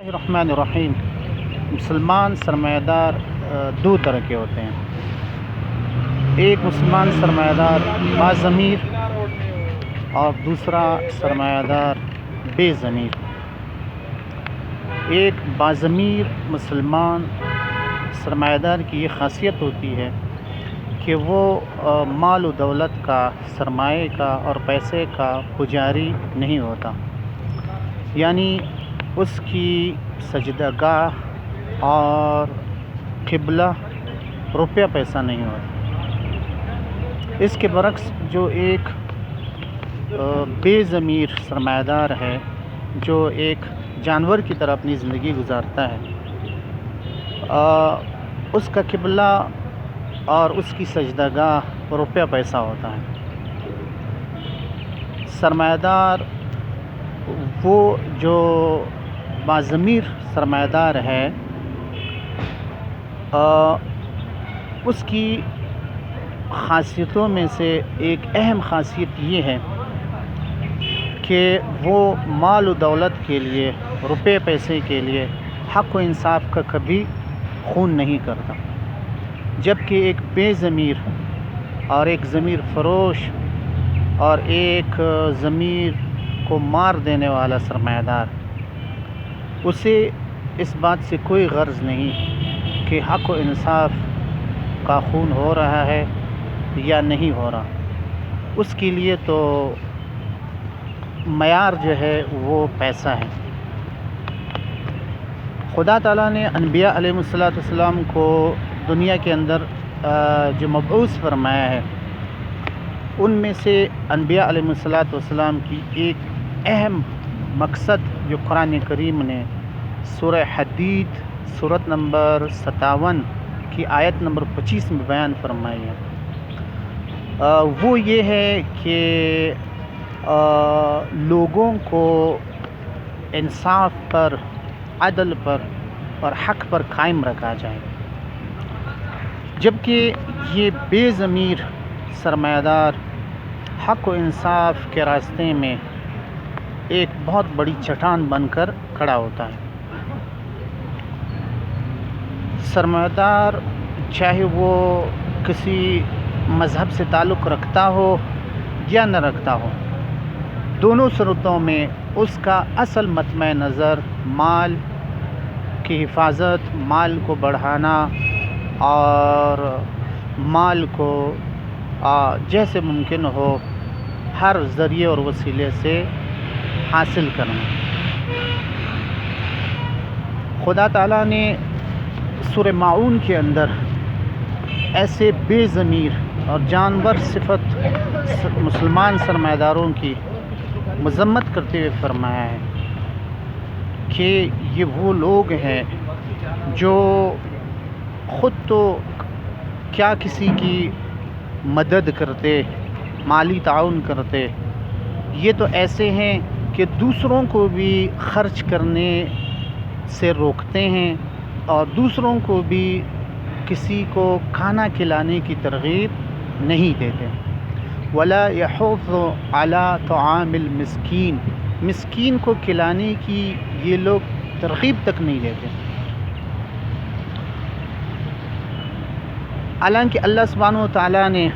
الرحمن الرحیم۔ مسلمان سرمایہ دار دو طرح کے ہوتے ہیں، ایک مسلمان سرمایہ دار باضمیر اور دوسرا سرمایہ دار بے ضمیر۔ ایک باضمیر مسلمان سرمایہ دار کی یہ خاصیت ہوتی ہے کہ وہ مال و دولت کا، سرمایے کا اور پیسے کا پجاری نہیں ہوتا، یعنی اس کی سجدہ گاہ اور قبلہ روپیہ پیسہ نہیں ہوتا۔ اس کے برعکس جو ایک بے ضمیر سرمایہ دار ہے، جو ایک جانور کی طرح اپنی زندگی گزارتا ہے، اس کا قبلہ اور اس کی سجدہ گاہ روپیہ پیسہ ہوتا ہے۔ سرمایہ دار وہ جو باضمیر سرمایہ دار ہے، اس کی خاصیتوں میں سے ایک اہم خاصیت یہ ہے کہ وہ مال و دولت کے لیے، روپے پیسے کے لیے حق و انصاف کا کبھی خون نہیں کرتا، جبکہ ایک بے ضمیر اور ایک ضمیر فروش اور ایک ضمیر کو مار دینے والا سرمایہ دار، اسے اس بات سے کوئی غرض نہیں کہ حق و انصاف کا خون ہو رہا ہے یا نہیں ہو رہا۔ اس کے لیے تو معیار جو ہے وہ پیسہ ہے۔ خدا تعالیٰ نے انبیاء علیہ السلام کو دنیا کے اندر جو مبعوث فرمایا ہے، ان میں سے انبیاء علیہ السلام کی ایک اہم مقصد جو قرآن کریم نے سورہ حدید سورت نمبر 57 کی آیت نمبر 25 میں بیان فرمائی ہے، وہ یہ ہے کہ لوگوں کو انصاف پر، عدل پر اور حق پر قائم رکھا جائے، جبکہ یہ بے ضمیر سرمایہ دار حق و انصاف کے راستے میں ایک بہت بڑی چٹان بن کر کھڑا ہوتا ہے۔ سرمایہ دار چاہے وہ کسی مذہب سے تعلق رکھتا ہو یا نہ رکھتا ہو، دونوں صورتوں میں اس کا اصل مطمع نظر مال کی حفاظت، مال کو بڑھانا اور مال کو جیسے ممکن ہو ہر ذریعے اور وسیلے سے حاصل کرنا۔ خدا تعالیٰ نے سورہ ماعون کے اندر ایسے بے ضمیر اور جانور صفت مسلمان سرمایہ داروں کی مذمت کرتے ہوئے فرمایا ہے کہ یہ وہ لوگ ہیں جو خود تو کیا کسی کی مدد کرتے، مالی تعاون کرتے، یہ تو ایسے ہیں کہ دوسروں کو بھی خرچ کرنے سے روکتے ہیں اور دوسروں کو بھی کسی کو کھانا کھلانے کی ترغیب نہیں دیتے۔ وَلَا يَحُضُّ عَلَىٰ طَعَامِ الْمِسْكِينِ، مسکین کو کھلانے کی یہ لوگ ترغیب تک نہیں دیتے۔ حالانکہ اللہ سبحانہ و تعالیٰ نے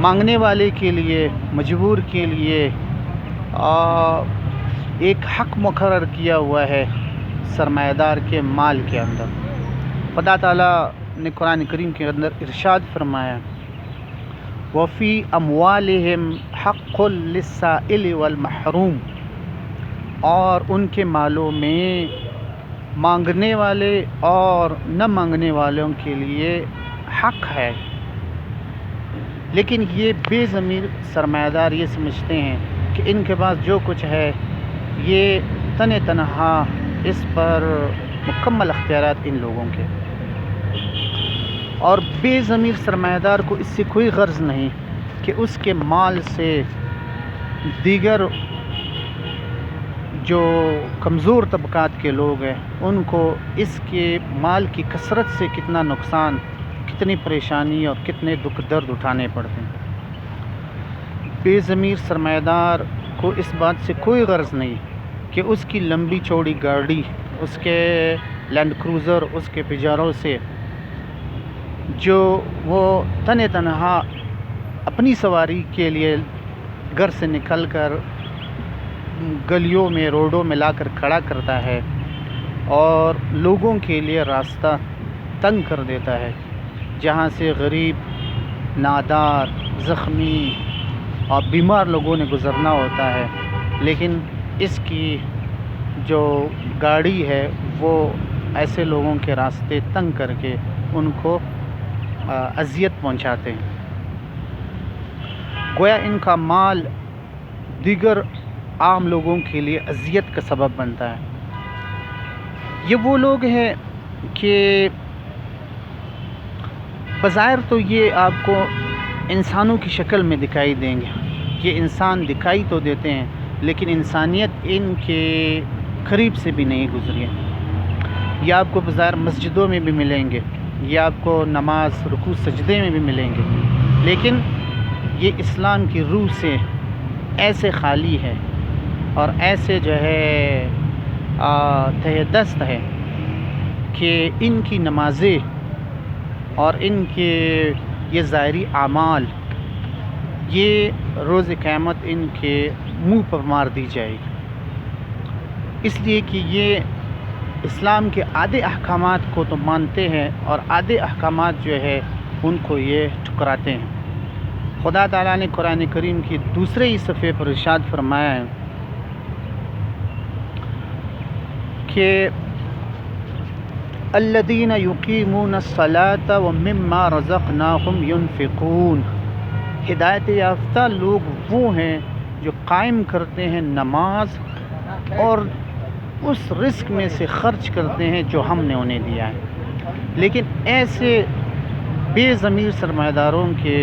مانگنے والے کے لیے، مجبور کے لیے ایک حق مقرر کیا ہوا ہے سرمایہ دار کے مال کے اندر۔ خدا تعالیٰ نے قرآن کریم کے اندر ارشاد فرمایا، وَفِي أَمْوَالِهِمْ حَقٌّ لِلسَّائِلِ وَالْمَحْرُومِ، اور ان کے مالوں میں مانگنے والے اور نہ مانگنے والوں کے لیے حق ہے۔ لیکن یہ بے ضمیر سرمایہ دار یہ سمجھتے ہیں کہ ان کے پاس جو کچھ ہے یہ تنہا اس پر مکمل اختیارات ان لوگوں کے، اور بے ضمیر سرمایہ دار کو اس سے کوئی غرض نہیں کہ اس کے مال سے دیگر جو کمزور طبقات کے لوگ ہیں ان کو اس کے مال کی کثرت سے کتنا نقصان، کتنی پریشانی اور کتنے دکھ درد اٹھانے پڑتے ہیں۔ بے ضمیر سرمایہ دار کو اس بات سے کوئی غرض نہیں کہ کہ اس کی لمبی چوڑی گاڑی، اس کے لینڈ کروزر، اس کے پجاروں سے جو وہ تنہا اپنی سواری کے لیے گھر سے نکل کر گلیوں میں، روڈوں میں لا کر کھڑا کرتا ہے اور لوگوں کے لیے راستہ تنگ کر دیتا ہے، جہاں سے غریب، نادار، زخمی اور بیمار لوگوں نے گزرنا ہوتا ہے، لیکن اس کی جو گاڑی ہے وہ ایسے لوگوں کے راستے تنگ کر کے ان کو اذیت پہنچاتے ہیں۔ گویا ان کا مال دیگر عام لوگوں کے لیے اذیت کا سبب بنتا ہے۔ یہ وہ لوگ ہیں کہ بظاہر تو یہ آپ کو انسانوں کی شکل میں دکھائی دیں گے، یہ انسان دکھائی تو دیتے ہیں لیکن انسانیت ان کے قریب سے بھی نہیں گزری ہے۔ یہ آپ کو بظاہر مسجدوں میں بھی ملیں گے، یہ آپ کو نماز، رکوع، سجدے میں بھی ملیں گے، لیکن یہ اسلام کی روح سے ایسے خالی ہے اور ایسے جو ہے تہ دست ہے کہ ان کی نمازیں اور ان کے یہ ظاہری اعمال یہ روز قیامت ان کے منہ پر مار دی جائے گی، اس لیے کہ یہ اسلام کے آدھے احکامات کو تو مانتے ہیں اور آدھے احکامات جو ہے ان کو یہ ٹھکراتے ہیں۔ خدا تعالیٰ نے قرآن کریم کی دوسرے ہی صفحے پر ارشاد فرمایا ہے کہ الذین یقیمون الصلاة ومما رزقناہم ینفقون، ہدایت یافتہ لوگ وہ ہیں جو قائم کرتے ہیں نماز اور اس رزق میں سے خرچ کرتے ہیں جو ہم نے انہیں دیا ہے۔ لیکن ایسے بے ضمیر سرمایہ داروں کے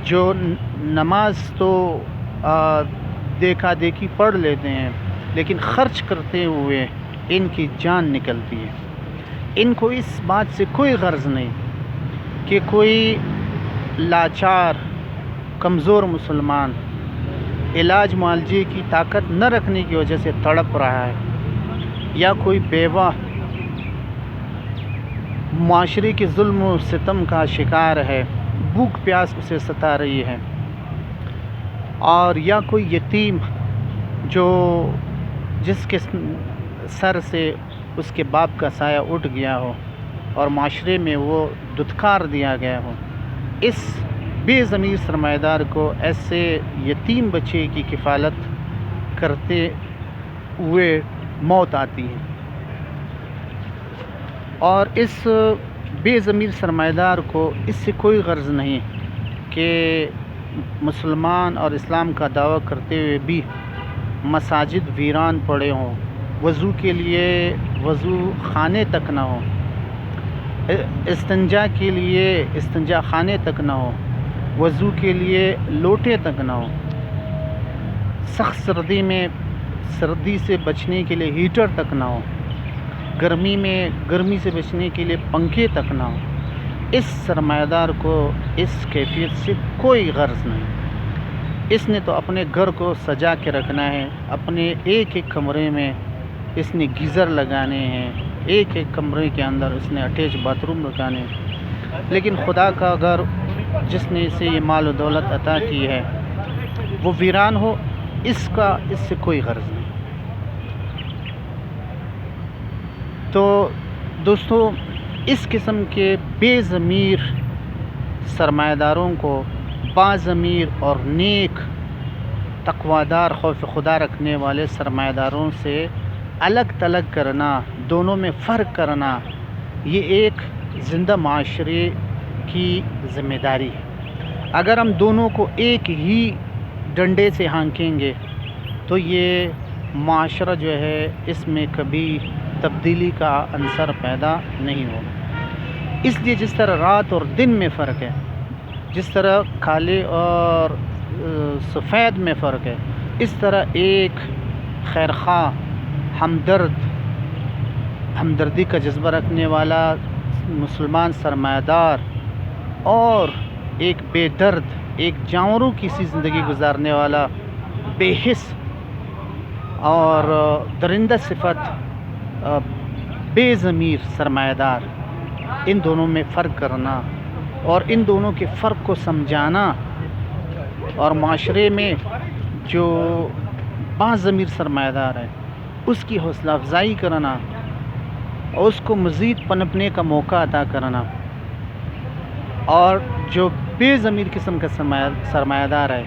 جو نماز تو دیکھا دیکھی پڑھ لیتے ہیں لیکن خرچ کرتے ہوئے ان کی جان نکلتی ہے، ان کو اس بات سے کوئی غرض نہیں کہ کوئی لاچار کمزور مسلمان علاج معالجے کی طاقت نہ رکھنے کی وجہ سے تڑپ رہا ہے، یا کوئی بیوہ معاشرے کے ظلم و ستم کا شکار ہے، بھوک پیاس اسے ستا رہی ہے، اور یا کوئی یتیم جو جس کے سر سے اس کے باپ کا سایہ اٹھ گیا ہو اور معاشرے میں وہ دھتکار دیا گیا ہو، اس بے ضمیر سرمایہ دار کو ایسے یتیم بچے کی کفالت کرتے ہوئے موت آتی ہے، اور اس بے ضمیر سرمایہ دار کو اس سے کوئی غرض نہیں کہ مسلمان اور اسلام کا دعویٰ کرتے ہوئے بھی مساجد ویران پڑے ہوں، وضو کے لیے وضو خانے تک نہ ہوں، استنجا کے لیے استنجا خانے تک نہ ہوں، وضو کے لیے لوٹے تک نہ ہوں، سخت سردی میں سردی سے بچنے کے لیے ہیٹر تک نہ ہو، گرمی میں گرمی سے بچنے کے لیے پنکھے تک نہ ہو۔ اس سرمایہ دار کو اس کیفیت سے کوئی غرض نہیں، اس نے تو اپنے گھر کو سجا کے رکھنا ہے، اپنے ایک ایک کمرے میں اس نے گیزر لگانے ہیں، ایک ایک کمرے کے اندر اس نے اٹیچ باتھ روم لگانے ہیں، لیکن خدا کا گھر جس نے اسے یہ مال و دولت عطا کی ہے وہ ویران ہو، اس سے کوئی غرض نہیں۔ تو دوستو، اس قسم کے بے ضمیر سرمایہ داروں کو باضمیر اور نیک تقویدار خوف خدا رکھنے والے سرمایہ داروں سے الگ تلگ کرنا، دونوں میں فرق کرنا، یہ ایک زندہ معاشرے کی ذمہ داری ہے۔ اگر ہم دونوں کو ایک ہی ڈنڈے سے ہانکیں گے تو یہ معاشرہ جو ہے اس میں کبھی تبدیلی کا عنصر پیدا نہیں ہوگا۔ اس لیے جس طرح رات اور دن میں فرق ہے، جس طرح کالے اور سفید میں فرق ہے، اس طرح ایک خیرخواہ، ہمدردی کا جذبہ رکھنے والا مسلمان سرمایہ دار اور ایک بے درد، ایک جانوروں کی سی زندگی گزارنے والا بے حس اور درندہ صفت بے ضمیر سرمایہ دار، ان دونوں میں فرق کرنا اور ان دونوں کے فرق کو سمجھانا، اور معاشرے میں جو باضمیر سرمایہ دار ہے اس کی حوصلہ افزائی کرنا اور اس کو مزید پنپنے کا موقع عطا کرنا، اور جو بے ضمیر قسم کا سرمایہ دار ہے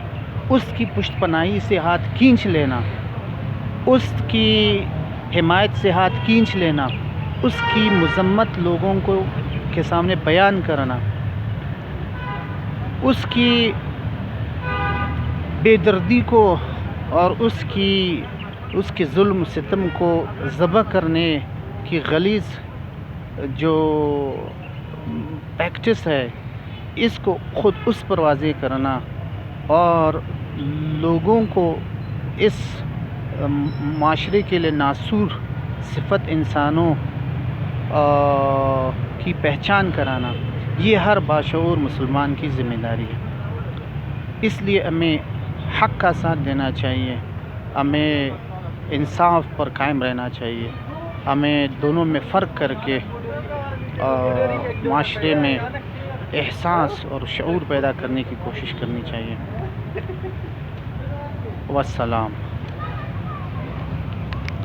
اس کی پشت پناہی سے ہاتھ کھینچ لینا، اس کی حمایت سے ہاتھ کھینچ لینا، اس کی مذمت لوگوں کو کے سامنے بیان کرنا، اس کی بے دردی کو اور اس کے ظلم ستم کو ذبح کرنے کی غلیظ جو پریکٹس ہے اس کو خود اس پر واضح کرنا، اور لوگوں کو اس معاشرے کے لیے ناسور صفت انسانوں کی پہچان کرانا، یہ ہر باشعور مسلمان کی ذمہ داری ہے۔ اس لیے ہمیں حق کا ساتھ دینا چاہیے، ہمیں انصاف پر قائم رہنا چاہیے، ہمیں دونوں میں فرق کر کے معاشرے میں احساس اور شعور پیدا کرنے کی کوشش کرنی چاہیے۔ والسلام۔